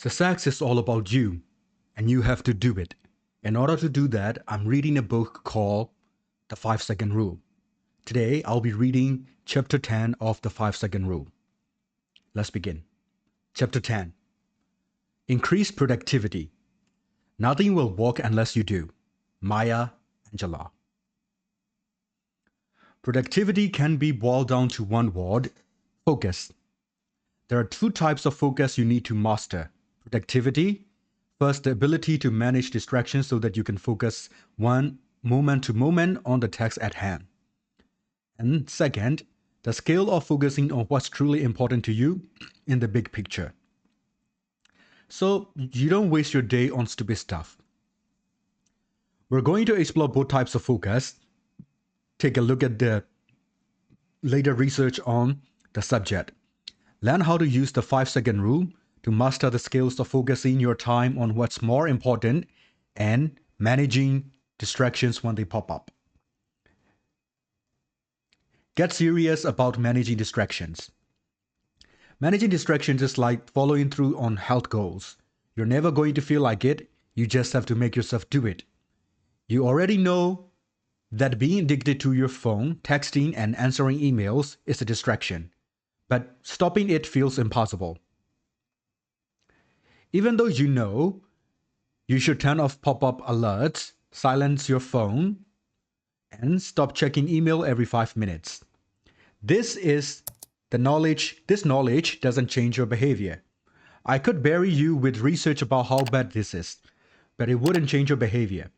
Success is all about you, and you have to do it. In order to do that, I'm reading a book called The 5-Second Rule. Today, I'll be reading Chapter 10 of The 5-Second Rule. Let's begin. Chapter 10. Increase productivity. Nothing will work unless you do. Maya Angelou. Productivity can be boiled down to one word: focus. There are two types of focus you need to master. Productivity. First, the ability to manage distractions so that you can focus one moment to moment on the task at hand. And second, the skill of focusing on what's truly important to you in the big picture. So you don't waste your day on stupid stuff. We're going to explore both types of focus, take a look at the later research on the subject, learn how to use the 5-second rule to master the skills of focusing your time on what's more important and managing distractions when they pop up. Get serious about managing distractions. Managing distractions is like following through on health goals. You're never going to feel like it, you just have to make yourself do it. You already know that being addicted to your phone, texting, and answering emails is a distraction, but stopping it feels impossible. Even though you know you should turn off pop-up alerts, silence your phone, and stop checking email every 5 minutes. This knowledge doesn't change your behavior. I could bury you with research about how bad this is, but it wouldn't change your behavior.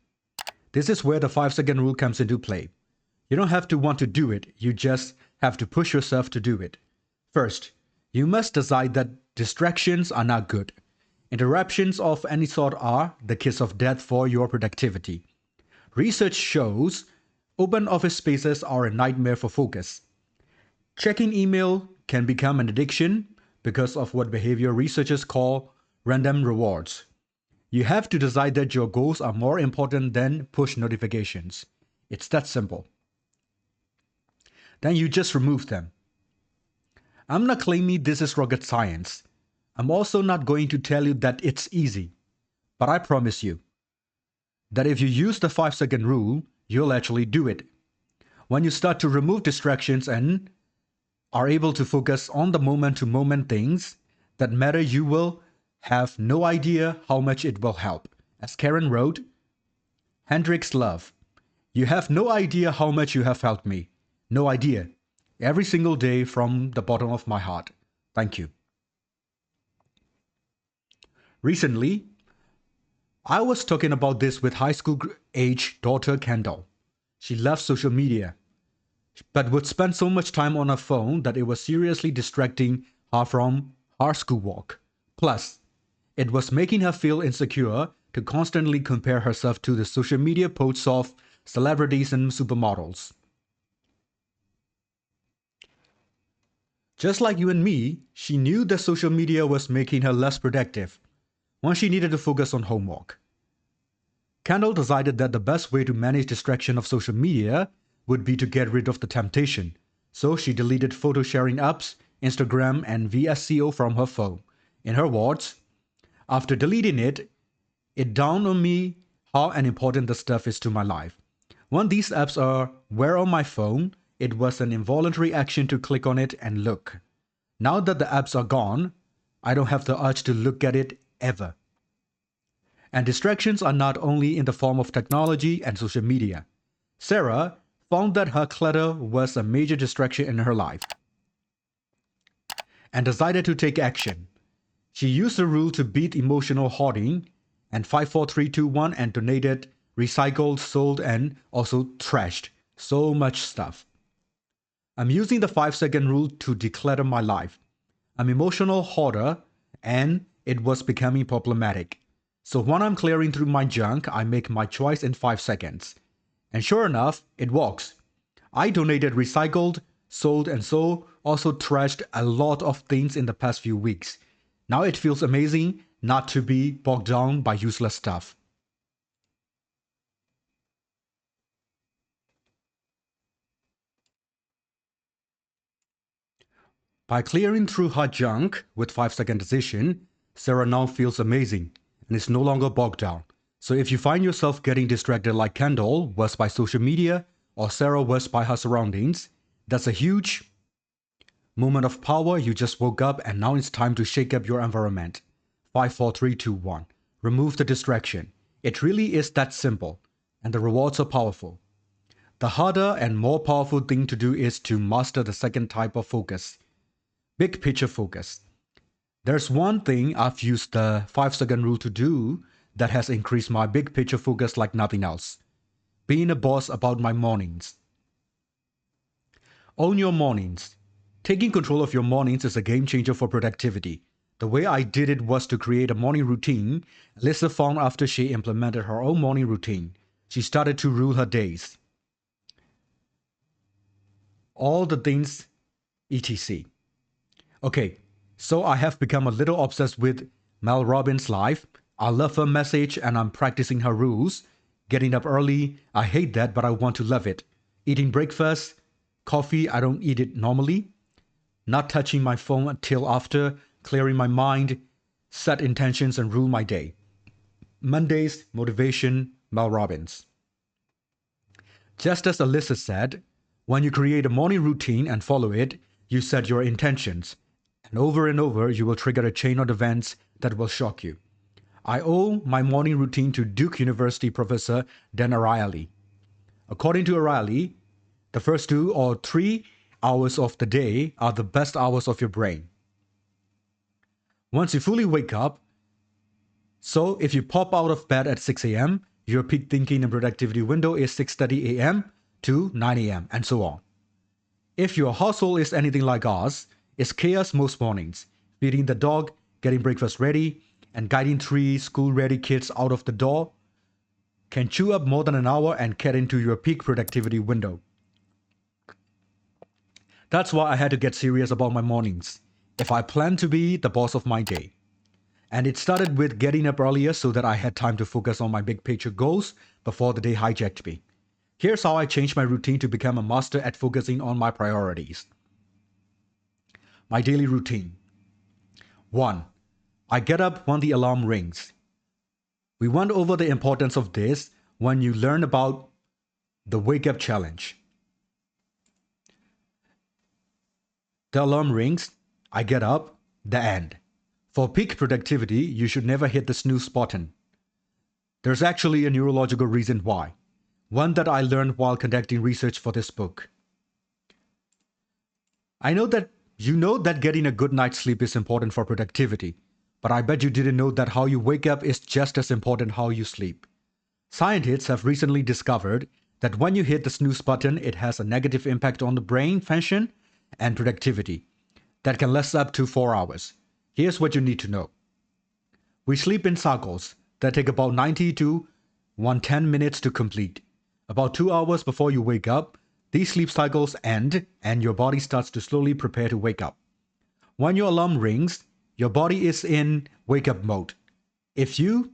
This is where the 5-second rule comes into play. You don't have to want to do it, you just have to push yourself to do it. First, you must decide that distractions are not good. Interruptions of any sort are the kiss of death for your productivity. Research shows open office spaces are a nightmare for focus. Checking email can become an addiction because of what behavior researchers call random rewards. You have to decide that your goals are more important than push notifications. It's that simple. Then you just remove them. I'm not claiming this is rocket science. I'm also not going to tell you that it's easy. But I promise you that if you use the 5-second rule, you'll actually do it. When you start to remove distractions and are able to focus on the moment-to-moment things that matter, you will have no idea how much it will help. As Karen wrote, Hendrik's Love, you have no idea how much you have helped me. No idea. Every single day from the bottom of my heart. Thank you. Recently, I was talking about this with high school age daughter Kendall. She loves social media, but would spend so much time on her phone that it was seriously distracting her from her schoolwork. Plus, it was making her feel insecure to constantly compare herself to the social media posts of celebrities and supermodels. Just like you and me, she knew that social media was making her less productive when she needed to focus on homework. Kendall decided that the best way to manage distraction of social media would be to get rid of the temptation, so she deleted photo sharing apps, Instagram, and VSCO from her phone. In her words, after deleting it, it dawned on me how unimportant the stuff is to my life. When these apps were on my phone, it was an involuntary action to click on it and look. Now that the apps are gone, I don't have the urge to look at it ever. And distractions are not only in the form of technology and social media. Sarah found that her clutter was a major distraction in her life and decided to take action. She used the rule to beat emotional hoarding and 54321 and donated, recycled, sold, and also trashed so much stuff. I'm using the 5-second rule to declutter my life. I'm an emotional hoarder and it was becoming problematic. So when I'm clearing through my junk, I make my choice in 5 seconds. And sure enough, it works. I donated, recycled, sold, and so also trashed a lot of things in the past few weeks. Now it feels amazing not to be bogged down by useless stuff. By clearing through her junk with 5-second decision, Sarah now feels amazing and is no longer bogged down. So if you find yourself getting distracted like Kendall was by social media or Sarah was by her surroundings, that's a huge moment of power. You just woke up and now it's time to shake up your environment. 5, 4, 3, 2, 1. Remove the distraction. It really is that simple, and the rewards are powerful. The harder and more powerful thing to do is to master the second type of focus, big picture focus. There's one thing I've used the 5-second rule to do that has increased my big picture focus like nothing else. Being a boss about my mornings. Own your mornings. Taking control of your mornings is a game changer for productivity. The way I did it was to create a morning routine. Lisa found after she implemented her own morning routine, she started to rule her days. All the things, etc. Okay, so I have become a little obsessed with Mel Robbins' life. I love her message and I'm practicing her rules. Getting up early, I hate that, but I want to love it. Eating breakfast, coffee, I don't eat it normally. Not touching my phone until after, clearing my mind, set intentions and rule my day. Mondays, motivation, Mel Robbins. Just as Alyssa said, when you create a morning routine and follow it, you set your intentions. And over you will trigger a chain of events that will shock you. I owe my morning routine to Duke University professor Dan Ariely. According to Ariely, the first 2 or 3 hours of the day are the best hours of your brain. Once you fully wake up, so if you pop out of bed at 6 a.m., your peak thinking and productivity window is 6:30 a.m. to 9 a.m. and so on. If your household is anything like ours, it's chaos most mornings. Feeding the dog, getting breakfast ready, and guiding 3 school-ready kids out of the door can chew up more than an hour and get into your peak productivity window. That's why I had to get serious about my mornings, if I plan to be the boss of my day. And it started with getting up earlier so that I had time to focus on my big picture goals before the day hijacked me. Here's how I changed my routine to become a master at focusing on my priorities. My daily routine. 1. I get up when the alarm rings. We went over the importance of this when you learn about the wake up challenge. The alarm rings, I get up, the end. For peak productivity, you should never hit the snooze button. There's actually a neurological reason why, one that I learned while conducting research for this book. I know that you know that getting a good night's sleep is important for productivity, but I bet you didn't know that how you wake up is just as important how you sleep. Scientists have recently discovered that when you hit the snooze button, it has a negative impact on the brain function and productivity that can last up to 4 hours. Here's what you need to know. We sleep in cycles that take about 90 to 110 minutes to complete. About 2 hours before you wake up, these sleep cycles end and your body starts to slowly prepare to wake up. When your alarm rings, your body is in wake-up mode. If you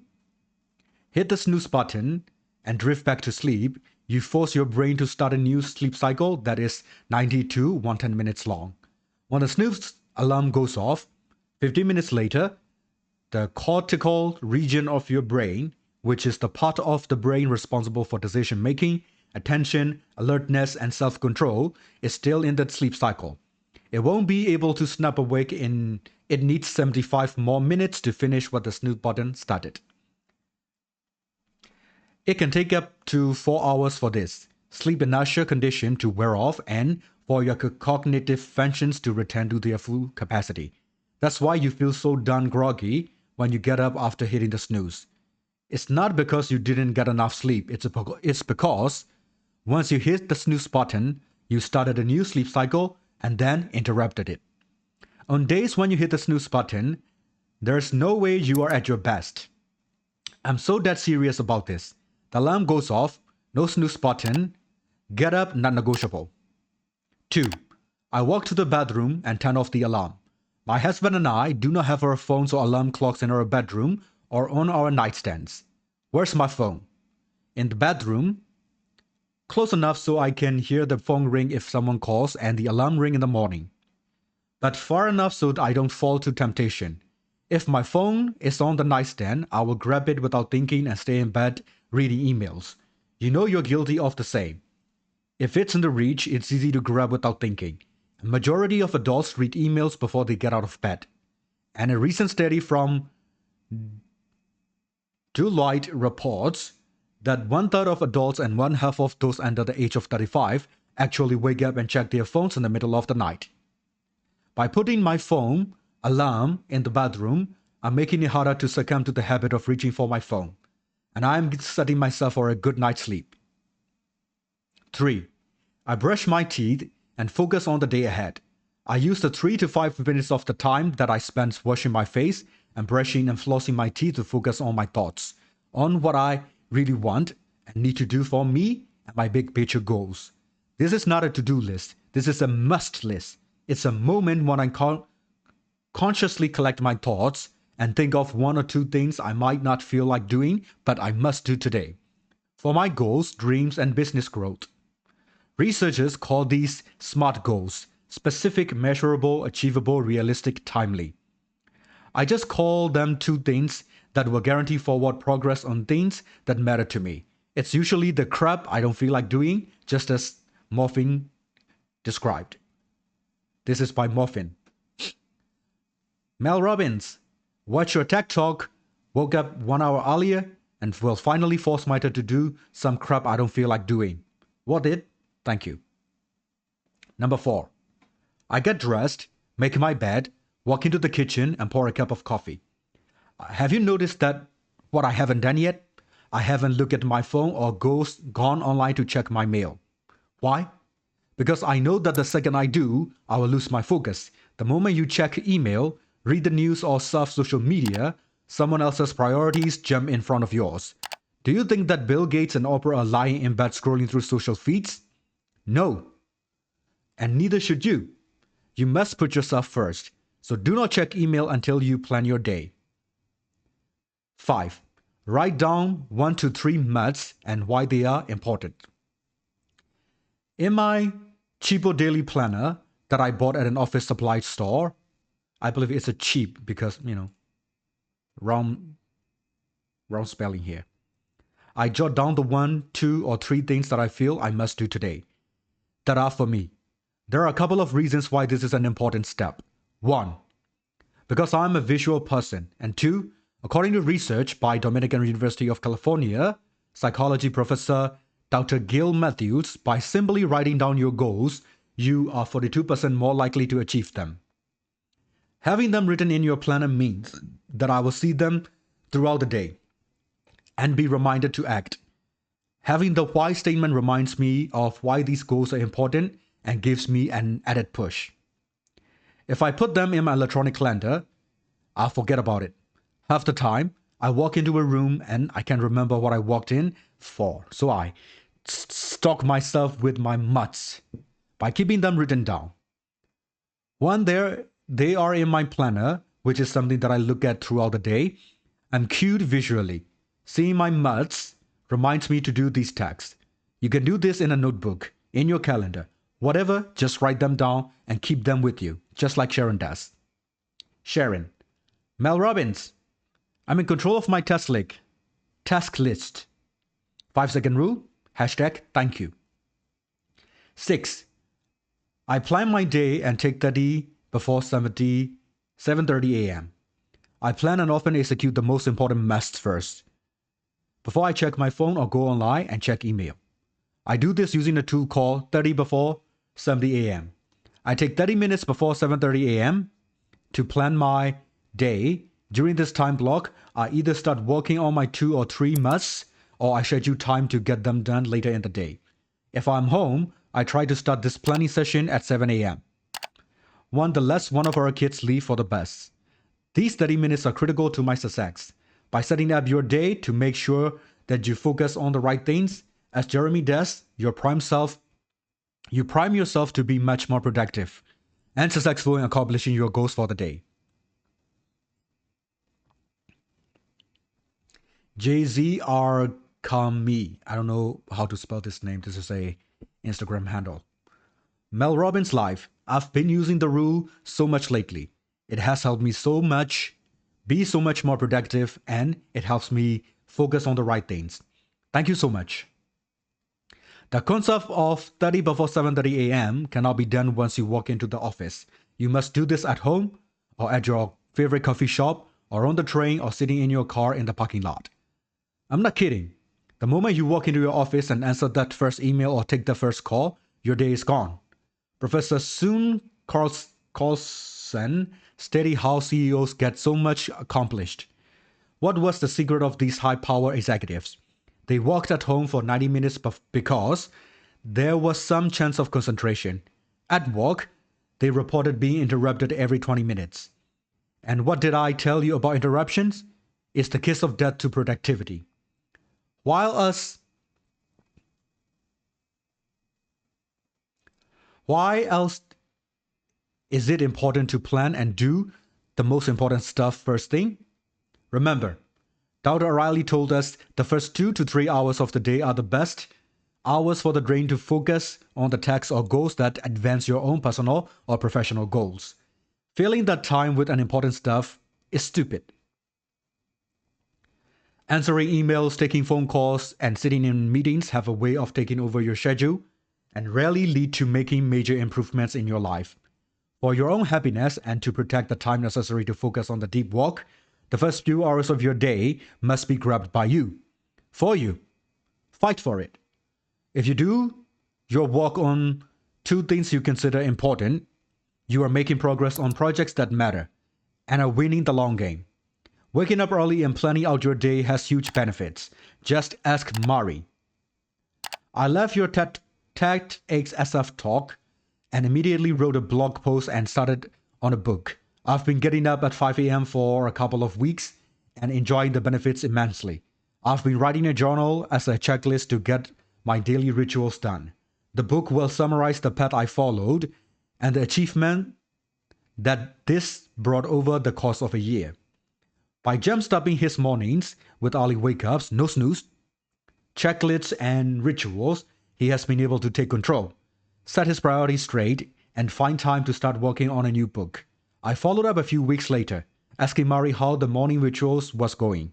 hit the snooze button and drift back to sleep, you force your brain to start a new sleep cycle that is 90 to 110 minutes long. When the snooze alarm goes off, 15 minutes later, the cortical region of your brain, which is the part of the brain responsible for decision making, attention, alertness, and self-control, is still in that sleep cycle. It won't be able to snap awake it needs 75 more minutes to finish what the snooze button started. It can take up to 4 hours for this sleep inertia condition to wear off and for your cognitive functions to return to their full capacity. That's why you feel so darn groggy when you get up after hitting the snooze. It's not because you didn't get enough sleep, it's because once you hit the snooze button, you started a new sleep cycle and then interrupted it. On days when you hit the snooze button, there's no way you are at your best. I'm so dead serious about this. The alarm goes off, no snooze button, get up, not negotiable. 2. I walk to the bedroom and turn off the alarm. My husband and I do not have our phones or alarm clocks in our bedroom or on our nightstands. Where's my phone? In the bedroom, close enough so I can hear the phone ring if someone calls and the alarm ring in the morning, but far enough so that I don't fall to temptation. If my phone is on the nightstand, I will grab it without thinking and stay in bed reading emails. You know you're guilty of the same. If it's in the reach, it's easy to grab without thinking. A majority of adults read emails before they get out of bed. And a recent study from Deloitte reports that one-third of adults and one-half of those under the age of 35 actually wake up and check their phones in the middle of the night. By putting my phone alarm in the bedroom, I'm making it harder to succumb to the habit of reaching for my phone. And I'm setting myself for a good night's sleep. 3. I brush my teeth and focus on the day ahead. I use the 3 to 5 minutes of the time that I spend washing my face and brushing and flossing my teeth to focus on my thoughts, on what I really want and need to do for me and my big picture goals. This is not a to-do list. This is a must list. It's a moment when I consciously collect my thoughts and think of 1 or 2 things I might not feel like doing, but I must do today for my goals, dreams, and business growth. Researchers call these SMART goals: specific, measurable, achievable, realistic, timely. I just call them 2 things that will guarantee forward progress on things that matter to me. It's usually the crap I don't feel like doing, just as Morphin described. This is by Morphin. Mel Robbins: watch your tech talk, woke up 1 hour earlier, and will finally force myself to do some crap I don't feel like doing. What did? Thank you. Number 4. I get dressed, make my bed, walk into the kitchen, and pour a cup of coffee. Have you noticed that what I haven't done yet? I haven't looked at my phone or gone online to check my mail. Why? Because I know that the second I do, I will lose my focus. The moment you check email, read the news, or surf social media, someone else's priorities jump in front of yours. Do you think that Bill Gates and Oprah are lying in bed scrolling through social feeds? No. And neither should you. You must put yourself first. So do not check email until you plan your day. 5. Write down 1 to 3 musts and why they are important. In my cheapo daily planner that I bought at an office supply store, I believe it's a cheap because, wrong spelling here. I jot down the 1, 2, or 3 things that I feel I must do today that are for me. There are a couple of reasons why this is an important step. 1. Because I'm a visual person. And 2, according to research by Dominican University of California, psychology professor Dr. Gil Matthews, by simply writing down your goals, you are 42% more likely to achieve them. Having them written in your planner means that I will see them throughout the day and be reminded to act. Having the why statement reminds me of why these goals are important and gives me an added push. If I put them in my electronic calendar, I'll forget about it. Half the time, I walk into a room and I can't remember what I walked in for. So I stock myself with my musts by keeping them written down. When they are in my planner, which is something that I look at throughout the day, I'm cued visually. Seeing my musts reminds me to do these tasks. You can do this in a notebook, in your calendar, whatever, just write them down and keep them with you, just like Sharon does. Sharon: Mel Robbins: I'm in control of my task list. 5-second rule, #thank you. 6. I plan my day and take 30 before 7:30 a.m. I plan and often execute the most important musts first, before I check my phone or go online and check email. I do this using a tool called 30 before 70 a.m. I take 30 minutes before 7:30 a.m. to plan my day. During this time block, I either start working on my 2 or 3 musts, or I schedule time to get them done later in the day. If I'm home, I try to start this planning session at 7 a.m. The less one of our kids leave for the bus. These 30 minutes are critical to my success. By setting up your day to make sure that you focus on the right things, as Jeremy does, you prime yourself to be much more productive and successful in accomplishing your goals for the day. 𝕊𝕐𝕠𝕟𝕕. I don't know how to spell this name. This is a Instagram handle. Mel Robbins Life. I've been using the rule so much lately. It has helped me so much be so much more productive, and it helps me focus on the right things. Thank you so much. The concept of study before 7:30 a.m. cannot be done once you walk into the office. You must do this at home or at your favorite coffee shop or on the train or sitting in your car in the parking lot. I'm not kidding. The moment you walk into your office and answer that first email or take the first call, your day is gone. Professor Soon Carlson stated how CEOs get so much accomplished. What was the secret of these high-power executives? They walked at home for 90 minutes because there was some chance of concentration. At work, they reported being interrupted every 20 minutes. And what did I tell you about interruptions? It's the kiss of death to productivity. Why else is it important to plan and do the most important stuff first thing? Remember, Dr. O'Reilly told us the first 2 to 3 hours of the day are the best hours for the brain to focus on the tasks or goals that advance your own personal or professional goals. Filling that time with unimportant stuff is stupid. Answering emails, taking phone calls, and sitting in meetings have a way of taking over your schedule and rarely lead to making major improvements in your life. For your own happiness and to protect the time necessary to focus on the deep work, the first few hours of your day must be grabbed by you. For you. Fight for it. If you do your work on 2 things you consider important, you are making progress on projects that matter and are winning the long game. Waking up early and planning out your day has huge benefits. Just ask Mari. I left your TEDxSF talk and immediately wrote a blog post and started on a book. I've been getting up at 5 a.m. for a couple of weeks and enjoying the benefits immensely. I've been writing a journal as a checklist to get my daily rituals done. The book will summarize the path I followed and the achievement that this brought over the course of a year. By jump-starting his mornings with early wake-ups, no snooze, checklists, and rituals, he has been able to take control, set his priorities straight, and find time to start working on a new book. I followed up a few weeks later, asking Mari how the morning rituals was going.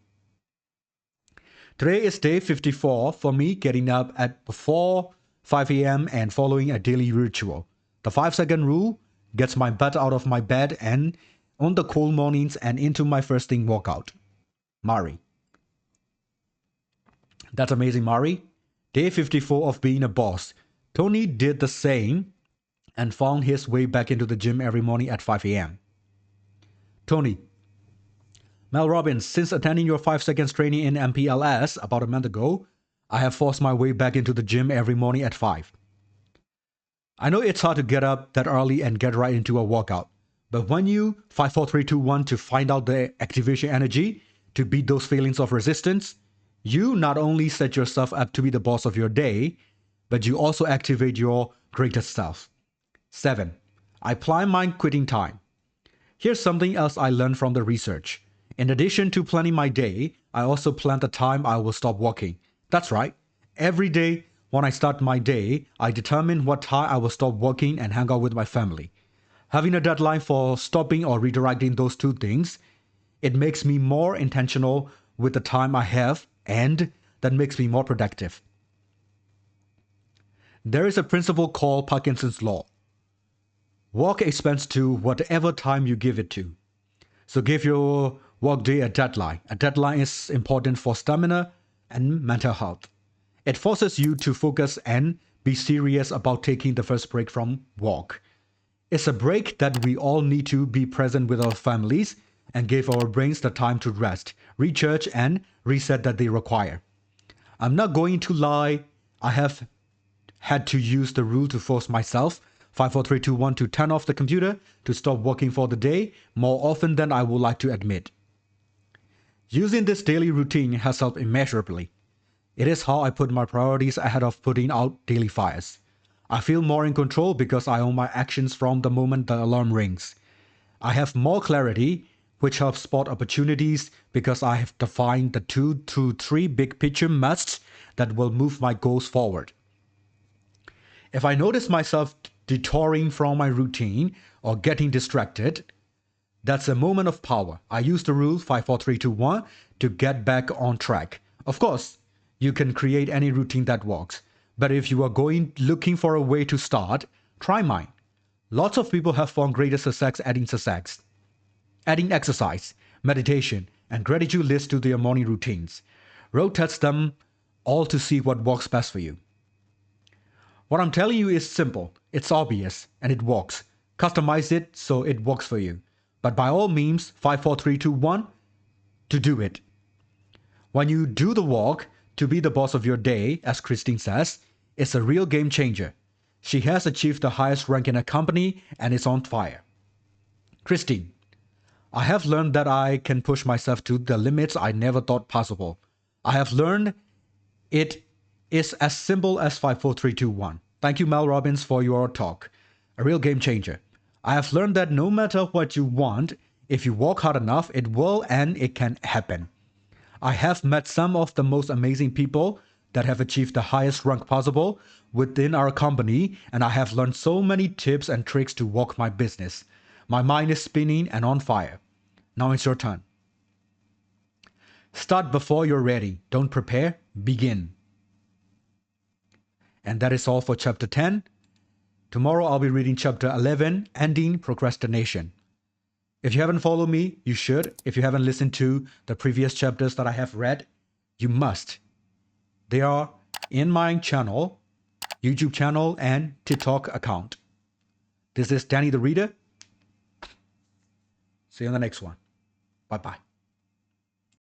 Today is day 54 for me, getting up at before 5 a.m. and following a daily ritual. The 5-second rule gets my butt out of my bed and on the cool mornings and into my first thing workout. Mari. That's amazing, Mari. Day 54 of being a boss. Tony did the same and found his way back into the gym every morning at 5 a.m. Tony. Mel Robbins, since attending your 5 seconds training in MPLS about a month ago, I have forced my way back into the gym every morning at 5. I know it's hard to get up that early and get right into a workout, but when you 5, 4, 3, 2, 1 to find out the activation energy to beat those feelings of resistance, you not only set yourself up to be the boss of your day, but you also activate your greatest self. 7. I plan my quitting time. Here's something else I learned from the research. In addition to planning my day, I also plan the time I will stop working. That's right. Every day when I start my day, I determine what time I will stop working and hang out with my family. Having a deadline for stopping or redirecting those 2 things, it makes me more intentional with the time I have, and that makes me more productive. There is a principle called Parkinson's Law. Work expands to whatever time you give it to. So give your workday a deadline. A deadline is important for stamina and mental health. It forces you to focus and be serious about taking the first break from work. It's a break that we all need to be present with our families and give our brains the time to rest, recharge, and reset that they require. I'm not going to lie, I have had to use the rule to force myself 5, 4, 3, 2, 1 to turn off the computer to stop working for the day more often than I would like to admit. Using this daily routine has helped immeasurably. It is how I put my priorities ahead of putting out daily fires. I feel more in control because I own my actions from the moment the alarm rings. I have more clarity, which helps spot opportunities because I have defined the 2 to 3 big picture musts that will move my goals forward. If I notice myself detouring from my routine or getting distracted, That's a moment of power. I use the rule 5, 4, 3, 2, 1 to get back on track. Of course, you can create any routine that works. But if you are looking for a way to start, try mine. Lots of people have found greater success adding exercise, meditation, and gratitude lists to their morning routines. Road test them all to see what works best for you. What I'm telling you is simple, it's obvious, and it works. Customize it so it works for you. But by all means, 5, 4, 3, 2, 1 to do it. When you do the work to be the boss of your day, as Christine says, it's a real game changer. She has achieved the highest rank in her company and is on fire. Christine, I have learned that I can push myself to the limits I never thought possible. I have learned it is as simple as 5, 4, 3, 2, 1. Thank you, Mel Robbins, for your talk. A real game changer. I have learned that no matter what you want, if you work hard enough, it will and it can happen. I have met some of the most amazing people that have achieved the highest rank possible within our company, and I have learned so many tips and tricks to work my business. My mind is spinning and on fire. Now it's your turn. Start before you're ready. Don't prepare, begin. And that is all for chapter 10. Tomorrow I'll be reading chapter 11, Ending Procrastination. If you haven't followed me, you should. If you haven't listened to the previous chapters that I have read, you must. They are in my channel, YouTube channel, and TikTok account. This is Danny the Reader. See you on the next one. Bye-bye.